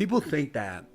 People think that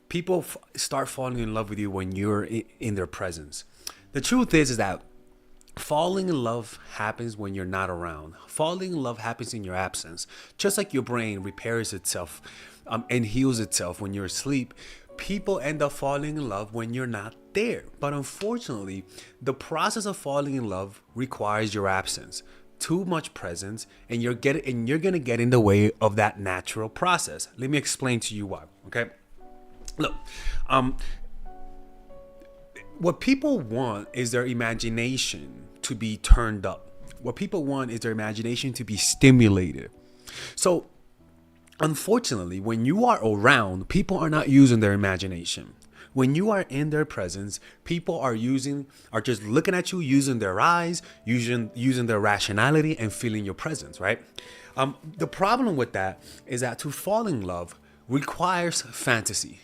people start falling in love with you when you're in their presence. The truth is that falling in love happens when you're not around. Falling in love happens in your absence. Just like your brain repairs itself and heals itself when you're asleep, people end up falling in love when you're not there. But unfortunately, the process of falling in love requires your absence. Too much presence, and you're gonna get in the way of that natural process. Let me explain to you why. Okay, look, what people want is their imagination to be turned up. What people want is their imagination to be stimulated. So, unfortunately, when you are around, people are not using their imagination. When you are in their presence, people are just looking at you, using their eyes, using their rationality, and feeling your presence, right? The problem with that is that to fall in love requires fantasy.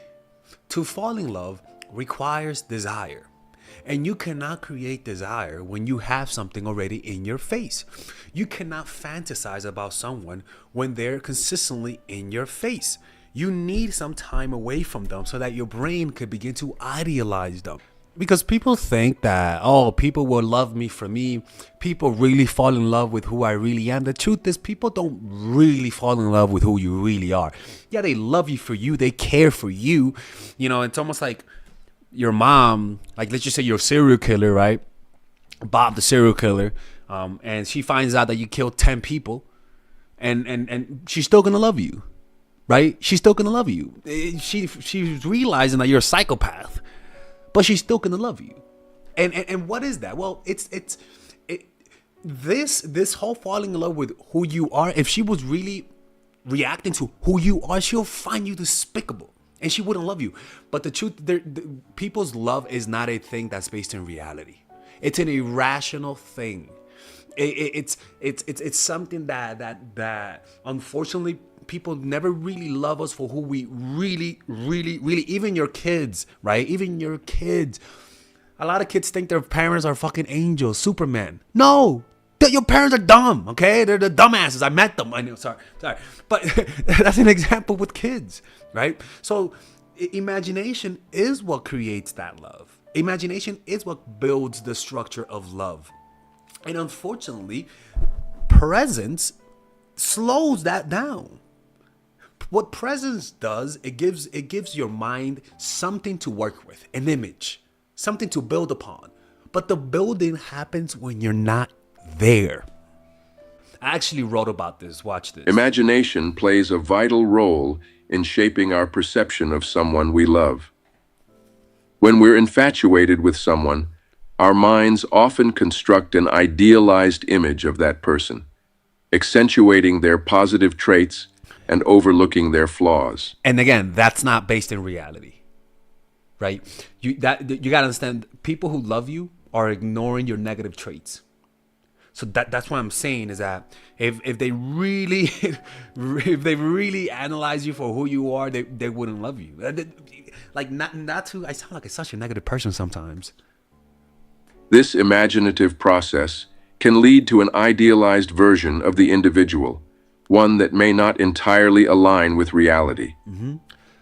To fall in love requires desire. And you cannot create desire when you have something already in your face. You cannot fantasize about someone when they're consistently in your face. You need some time away from them so that your brain could begin to idealize them. Because people think that, oh, people will love me for me. People really fall in love with who I really am. The truth is, people don't really fall in love with who you really are. Yeah, they love you for you. They care for you. You know, it's almost like your mom, like let's just say you're a serial killer, right? Bob the serial killer. And she finds out that you killed 10 people. And she's still going to love you. Right? She's still gonna love you. She's realizing that you're a psychopath, but she's still gonna love you. And what is that? Well, this whole falling in love with who you are. If she was really reacting to who you are, she'll find you despicable, and she wouldn't love you. But the truth, people's love is not a thing that's based in reality. It's an irrational thing. It's something that unfortunately people never really love us for who we really, even your kids, right? Even your kids. A lot of kids think their parents are fucking angels, Superman. No, your parents are dumb, okay? They're the dumbasses. I met them. I know, sorry. But that's an example with kids, right? So imagination is what creates that love. Imagination is what builds the structure of love. And unfortunately, presence slows that down. What presence does, it gives your mind something to work with, an image, something to build upon. But the building happens when you're not there. I actually wrote about this. Watch this. Imagination plays a vital role in shaping our perception of someone we love. When we're infatuated with someone, our minds often construct an idealized image of that person, accentuating their positive traits and overlooking their flaws. And again, that's not based in reality, right? You gotta understand, people who love you are ignoring your negative traits. So that's what I'm saying is that if they really if they really analyze you for who you are, they wouldn't love you. Like not to, I sound like such a negative person sometimes. This imaginative process can lead to an idealized version of the individual, one that may not entirely align with reality.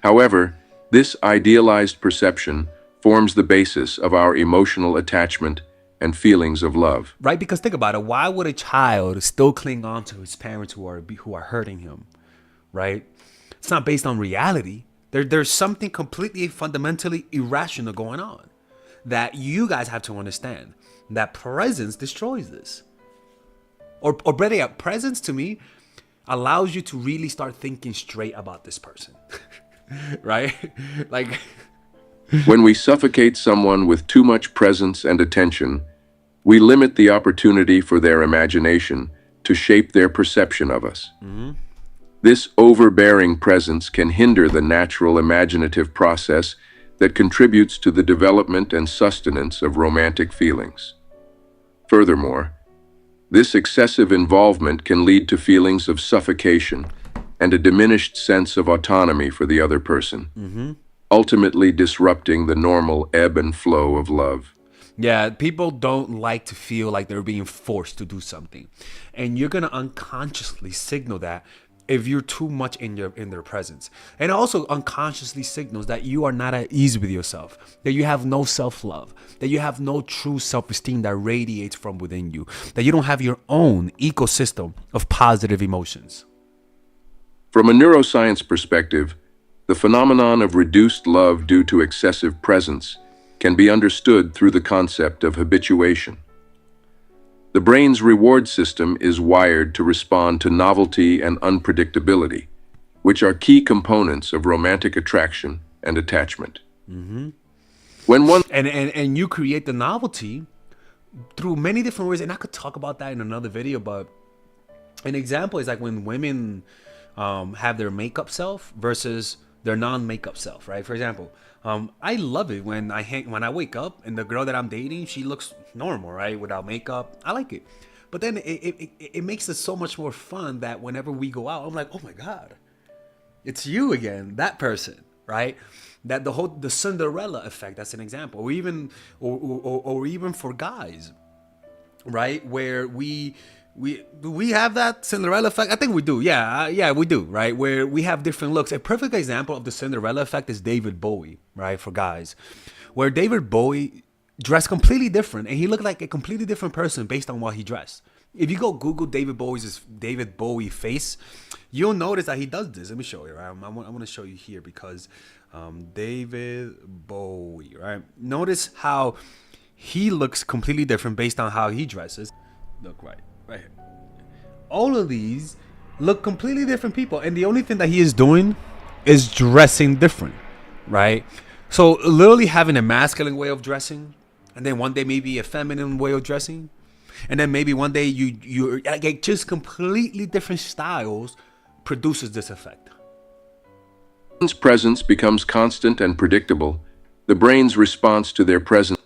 However, this idealized perception forms the basis of our emotional attachment and feelings of love. Right? Because think about it. Why would a child still cling on to his parents who are hurting him? Right? It's not based on reality. There's something completely fundamentally irrational going on that you guys have to understand. That presence destroys this. Or better yet, presence to me allows you to really start thinking straight about this person. Right? Like when we suffocate someone with too much presence and attention, we limit the opportunity for their imagination to shape their perception of us. This overbearing presence can hinder the natural imaginative process that contributes to the development and sustenance of romantic feelings. Furthermore, this excessive involvement can lead to feelings of suffocation and a diminished sense of autonomy for the other person, ultimately disrupting the normal ebb and flow of love. Yeah, people don't like to feel like they're being forced to do something. And you're going to unconsciously signal that if you're too much in their presence. And also unconsciously signals that you are not at ease with yourself, that you have no self-love, that you have no true self-esteem that radiates from within you, that you don't have your own ecosystem of positive emotions. From a neuroscience perspective, the phenomenon of reduced love due to excessive presence can be understood through the concept of habituation. The brain's reward system is wired to respond to novelty and unpredictability, which are key components of romantic attraction and attachment. When one And you create the novelty through many different ways. And I could talk about that in another video, but an example is like when women have their makeup self versus their non-makeup self, right? For example, I love it when I wake up and the girl that I'm dating, she looks normal, right, without makeup. I like it, but then it makes it so much more fun that whenever we go out, I'm like, oh my god, it's you again, that person, right? That the Cinderella effect. That's an example, or even for guys, right, where we have that Cinderella effect. I think we do. Yeah, we do, right? Where we have different looks. A perfect example of the Cinderella effect is David Bowie, right? For guys, where David Bowie dressed completely different, and he looked like a completely different person based on what he dressed. If you go Google David Bowie face, you'll notice that he does this. Let me show you, right? I want to show you here because David Bowie, right? Notice how he looks completely different based on how he dresses. Look, right here. All of these look completely different people, and the only thing that he is doing is dressing different, right? So literally having a masculine way of dressing, and then one day maybe a feminine way of dressing, and then maybe one day you're like just completely different styles produces this effect. One's presence becomes constant and predictable, the brain's response to their presence.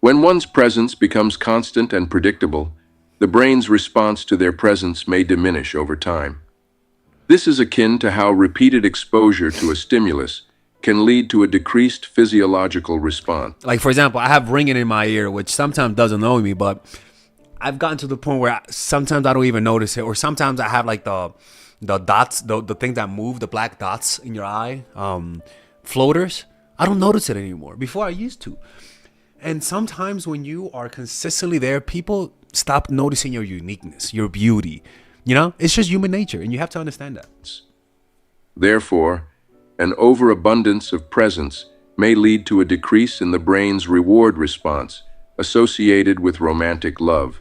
When one's presence becomes constant and predictable, the brain's response to their presence may diminish over time. This is akin to how repeated exposure to a stimulus can lead to a decreased physiological response. Like, for example, I have ringing in my ear, which sometimes doesn't annoy me, but I've gotten to the point where sometimes I don't even notice it, or sometimes I have like the dots, the things that move, the black dots in your eye, floaters. I don't notice it anymore. Before I used to. And sometimes when you are consistently there, people stop noticing your uniqueness, your beauty. You know, it's just human nature, and you have to understand that. Therefore, an overabundance of presence may lead to a decrease in the brain's reward response associated with romantic love.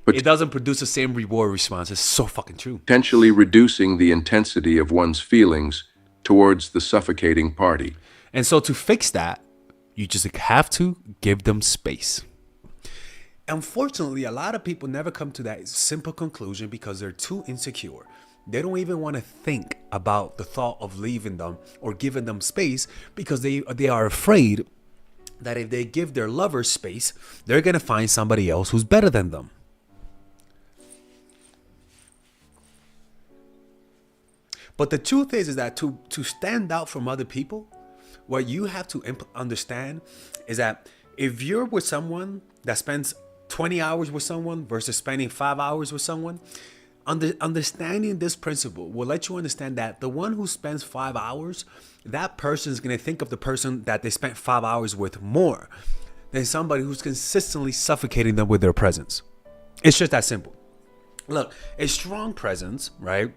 It doesn't produce the same reward response. It's so fucking true. Potentially reducing the intensity of one's feelings towards the suffocating party. And so to fix that, you just have to give them space. Unfortunately, a lot of people never come to that simple conclusion because they're too insecure. They don't even want to think about the thought of leaving them or giving them space because they are afraid that if they give their lover space, they're going to find somebody else who's better than them. But the truth is that to stand out from other people, what you have to understand is that if you're with someone that spends 20 hours with someone versus spending 5 hours with someone, understanding this principle will let you understand that the one who spends 5 hours, that person is going to think of the person that they spent 5 hours with more than somebody who's consistently suffocating them with their presence. It's just that simple. Look, a strong presence, right,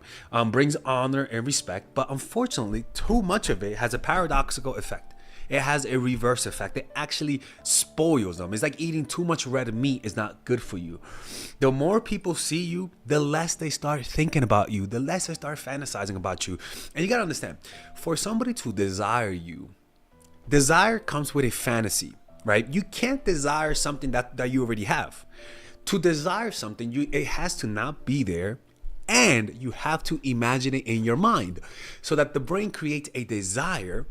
brings honor and respect, but unfortunately, too much of it has a paradoxical effect. It has a reverse effect. It actually spoils them. It's like eating too much red meat is not good for you. The more people see you, the less they start thinking about you, the less they start fantasizing about you. And you gotta understand, for somebody to desire you, desire comes with a fantasy, right? You can't desire something that you already have. To desire something, it has to not be there, and you have to imagine it in your mind so that the brain creates a desire,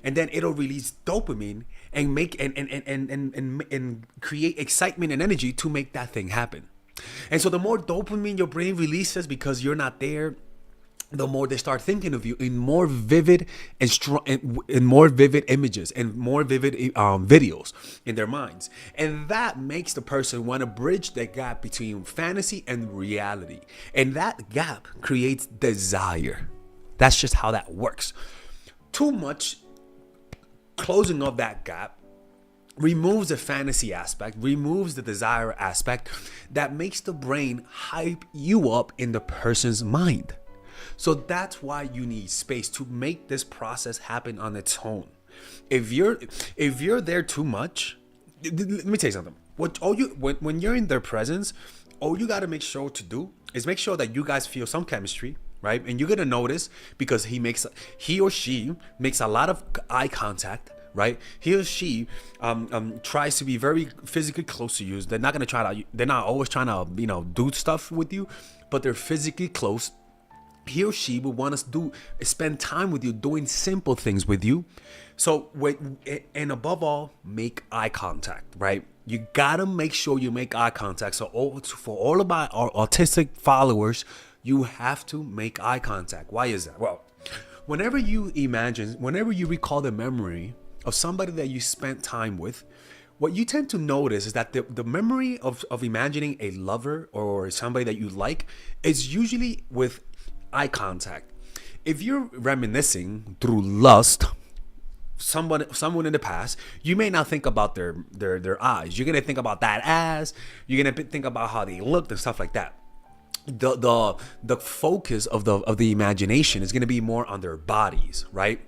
and then it'll release dopamine and make and create excitement and energy to make that thing happen. And so the more dopamine your brain releases because you're not there, the more they start thinking of you in more vivid and strong, in more vivid images and more vivid videos in their minds. And that makes the person want to bridge that gap between fantasy and reality. And that gap creates desire. That's just how that works. Too much closing of that gap removes the fantasy aspect, removes the desire aspect that makes the brain hype you up in the person's mind. So that's why you need space to make this process happen on its own. If you're there too much, let me tell you something. When you're in their presence, all you got to make sure to do is make sure that you guys feel some chemistry, right? And you're gonna notice because he or she makes a lot of eye contact, right? He or she tries to be very physically close to you. They're not always trying to do stuff with you, but they're physically close. He or she will want to spend time with you, doing simple things with you. So and above all, make eye contact, right? You gotta make sure you make eye contact. So for all of my autistic followers, you have to make eye contact. Why is that? Well, whenever you recall the memory of somebody that you spent time with, what you tend to notice is that the memory of imagining a lover or somebody that you like is usually with eye contact. If you're reminiscing through lust, someone in the past, you may not think about their eyes. You're gonna think about that ass. You're gonna think about how they looked and stuff like that. The focus of the imagination is gonna be more on their bodies, right?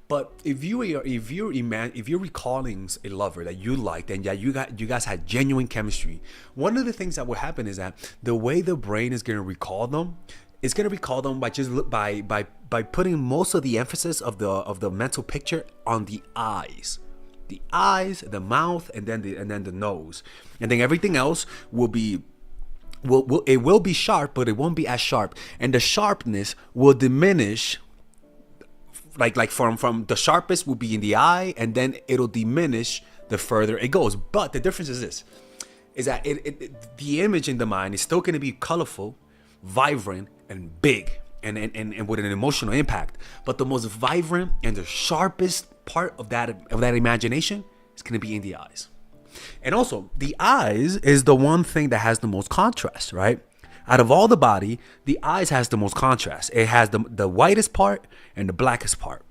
But if you're recalling a lover that you liked and that you guys had genuine chemistry, one of the things that will happen is that the way the brain is gonna recall them. It's gonna recall them by putting most of the emphasis of the mental picture on the eyes, the mouth, and then the nose, and then everything else will be sharp, but it won't be as sharp, and the sharpness will diminish. Like from the sharpest will be in the eye, and then it'll diminish the further it goes. But the difference is this: is that the image in the mind is still gonna be colorful, vibrant, and big, and with an emotional impact. But the most vibrant and the sharpest part of that imagination is going to be in the eyes. And also, the eyes is the one thing that has the most contrast, right? Out of all the body, the eyes has the most contrast. It has the whitest part and the blackest part.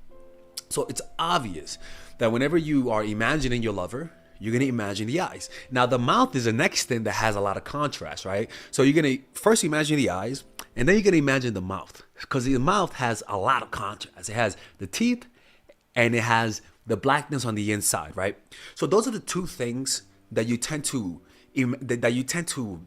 So it's obvious that whenever you are imagining your lover, you're going to imagine the eyes. Now, the mouth is the next thing that has a lot of contrast, right? So you're going to first imagine the eyes, and then you're going to imagine the mouth, because the mouth has a lot of contrast. It has the teeth, and it has the blackness on the inside, right? So those are the two things that you tend to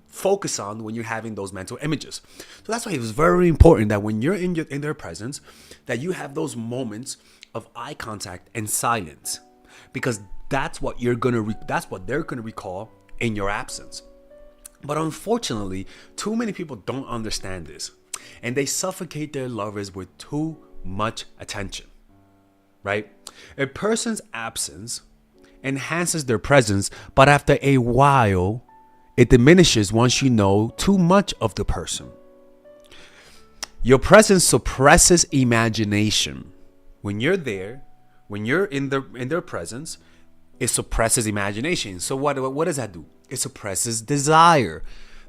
focus on when you're having those mental images. So that's why it was very important that when you're in their presence, that you have those moments of eye contact and silence, because that's what they're gonna recall in your absence. But unfortunately, too many people don't understand this, and they suffocate their lovers with too much attention, right? A person's absence enhances their presence, but after a while, it diminishes once you know too much of the person. Your presence suppresses imagination. When you're there, when you're in their presence, it suppresses imagination. So what does that do? It suppresses desire.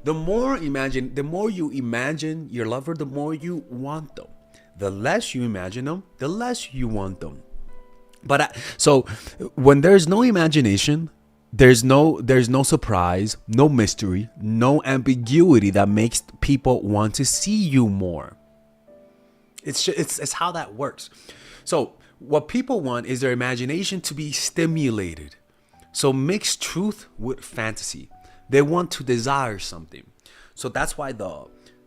The more you imagine your lover, the more you want them. The less you imagine them, the less you want them. So when there's no imagination, there's no surprise, no mystery, no ambiguity that makes people want to see you more. It's how that works. So what people want is their imagination to be stimulated. So mix truth with fantasy. They want to desire something. So that's why and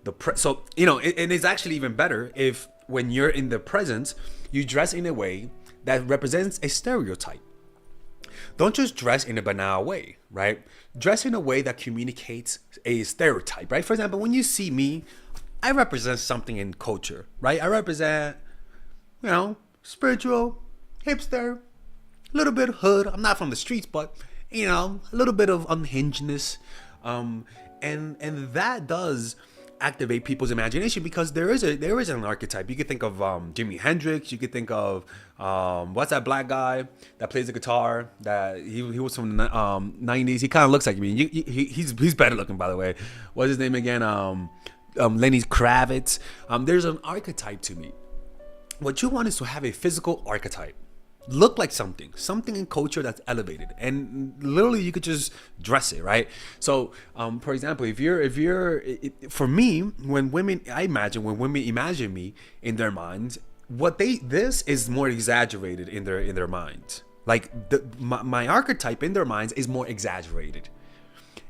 it's actually even better if when you're in the presence, you dress in a way that represents a stereotype. Don't just dress in a banal way, right? Dress in a way that communicates a stereotype, right? For example, when you see me, I represent something in culture, right? I represent, spiritual, hipster, a little bit of hood. I'm not from the streets, but a little bit of unhingedness, and that does activate people's imagination, because there is an archetype. You could think of Jimi Hendrix. You could think of what's that black guy that plays the guitar? That he was from the 90s. He kind of looks like me. He's better looking, by the way. What's his name again? Lenny Kravitz. There's an archetype to me. What you want is to have a physical archetype. Look like something in culture that's elevated, and literally you could just dress it, right? So for example, for me, when women imagine me in their minds, this is more exaggerated in their minds. Like my archetype in their minds is more exaggerated,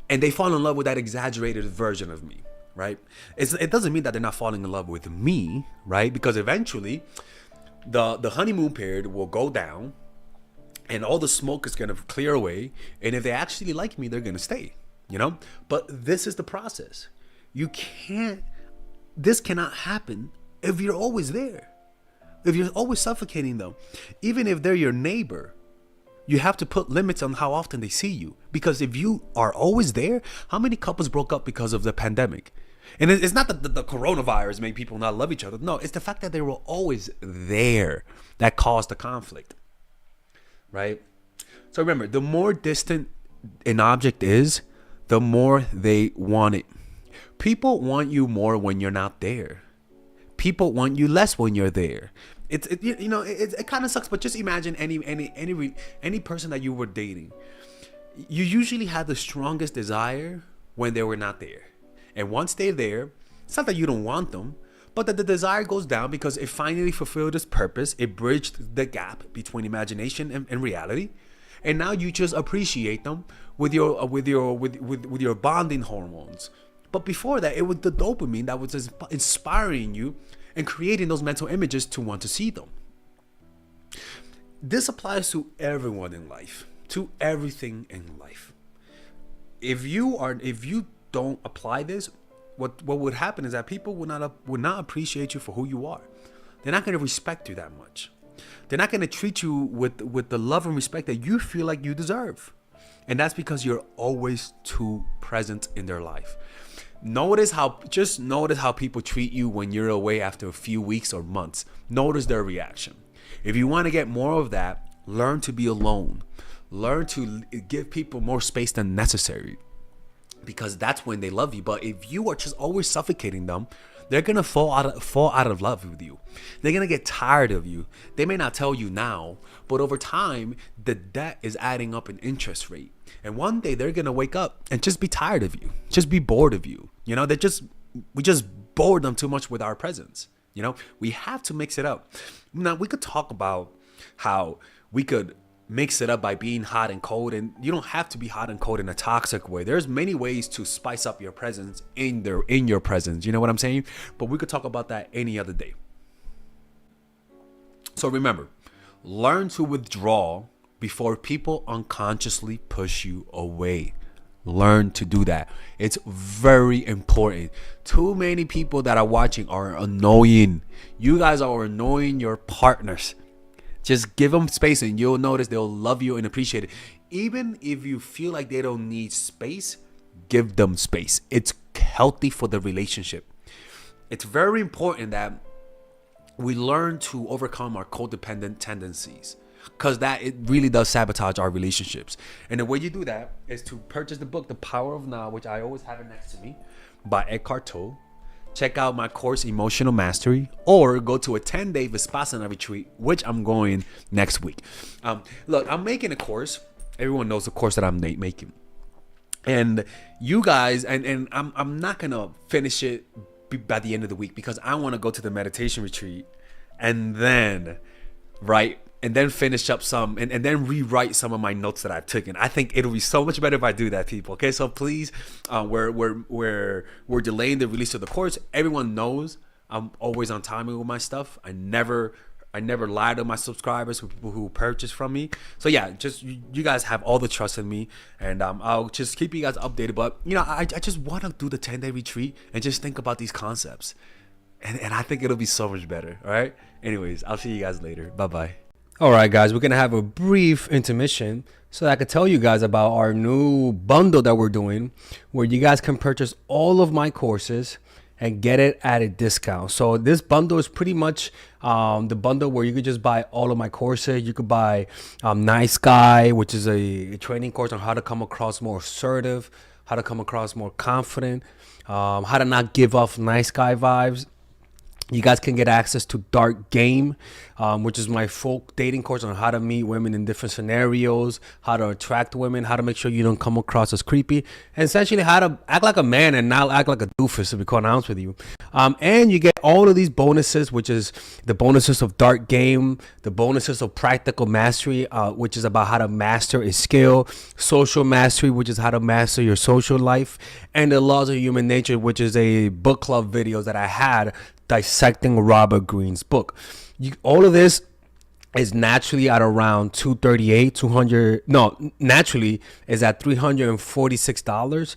and they fall in love with that exaggerated version of me, right? It doesn't mean that they're not falling in love with me, right? Because eventually the honeymoon period will go down and all the smoke is going to clear away, and if they actually like me, they're going to stay, but this is the process. This cannot happen if you're always there, if you're always suffocating them. Even if they're your neighbor, you have to put limits on how often they see you, because if you are always there, how many couples broke up because of the pandemic? And it's not that the coronavirus made people not love each other. No, it's the fact that they were always there that caused the conflict, right? So remember, the more distant an object is, the more they want it. People want you more when you're not there. People want you less when you're there. It kind of sucks, but just imagine any person that you were dating. You usually have the strongest desire when they were not there. And once they're there, it's not that you don't want them, but that the desire goes down because it finally fulfilled its purpose. It bridged the gap between imagination and reality. And now you just appreciate them with your bonding hormones. But before that, it was the dopamine that was inspiring you and creating those mental images to want to see them. This applies to everyone in life, to everything in life. If you don't apply this, what would happen is that people would not appreciate you for who you are. They're not going to respect you that much. They're not going to treat you with the love and respect that you feel like you deserve. And that's because you're always too present in their life. Notice how people treat you when you're away after a few weeks or months. Notice their reaction. If you want to get more of that, learn to be alone. Learn to give people more space than necessary, because that's when they love you. But if you are just always suffocating them, they're gonna fall out of love with you. They're gonna get tired of you. They may not tell you now, but over time, the debt is adding up in interest rate. And one day they're gonna wake up and just be tired of you, just be bored of you. We just bored them too much with our presence. We have to mix it up. Now we could talk about how we could mix it up by being hot and cold, and you don't have to be hot and cold in a toxic way. There's many ways to spice up your presence in your presence. You know what I'm saying? But we could talk about that any other day. So remember, learn to withdraw before people unconsciously push you away. Learn to do that. It's very important. Too many people that are watching are annoying. You guys are annoying your partners. Just give them space and you'll notice they'll love you and appreciate it. Even if you feel like they don't need space, give them space. It's healthy for the relationship. It's very important that we learn to overcome our codependent tendencies, because it really does sabotage our relationships. And the way you do that is to purchase the book, The Power of Now, which I always have it next to me, by Eckhart Tolle. Check out my course, Emotional Mastery, or go to a 10-day Vipassana retreat, which I'm going next week. Look, I'm making a course. Everyone knows the course that I'm making. And you guys, and I'm not going to finish it by the end of the week, because I want to go to the meditation retreat and then finish up some and then rewrite some of my notes that I've taken. I think it'll be so much better if I do that, people. Okay, so please, we're delaying the release of the course. Everyone knows I'm always on time with my stuff. I never lie to my subscribers, who purchase from me. So yeah, just you guys have all the trust in me, and I'll just keep you guys updated. But I just want to do the 10-day retreat and just think about these concepts, and I think it'll be so much better. All right. Anyways, I'll see you guys later. Bye. All right, guys, we're going to have a brief intermission so that I could tell you guys about our new bundle that we're doing, where you guys can purchase all of my courses and get it at a discount. So this bundle is pretty much the bundle where you could just buy all of my courses. You could buy Nice Guy, which is a training course on how to come across more assertive, how to come across more confident, how to not give off nice guy vibes. You guys can get access to Dark Game, which is my full dating course on how to meet women in different scenarios, how to attract women, how to make sure you don't come across as creepy, and essentially how to act like a man and not act like a doofus, to be quite honest with you. And you get all of these bonuses, which is the bonuses of Dark Game, the bonuses of Practical Mastery, which is about how to master a skill, Social Mastery, which is how to master your social life, and the Laws of Human Nature, which is a book club videos that I had dissecting Robert Greene's book. All of this is naturally at around naturally is at $346,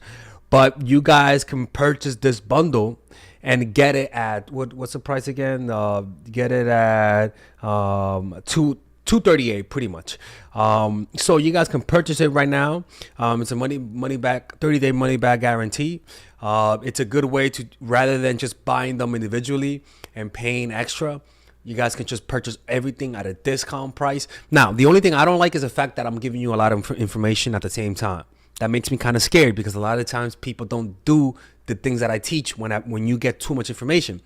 but you guys can purchase this bundle and get it at what's the price again? Get it at $238 pretty much. So you guys can purchase it right now. It's a money back 30-day money back guarantee. It's a good way to, rather than just buying them individually and paying extra, you guys can just purchase everything at a discount price. Now, the only thing I don't like is the fact that I'm giving you a lot of information at the same time. That makes me kind of scared because a lot of times people don't do the things that I teach when you get too much information.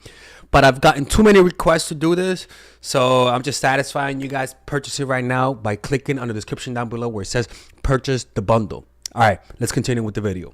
But I've gotten too many requests to do this, so I'm just satisfying you guys. Purchase it right now by clicking on the description down below where it says purchase the bundle. All right, let's continue with the video.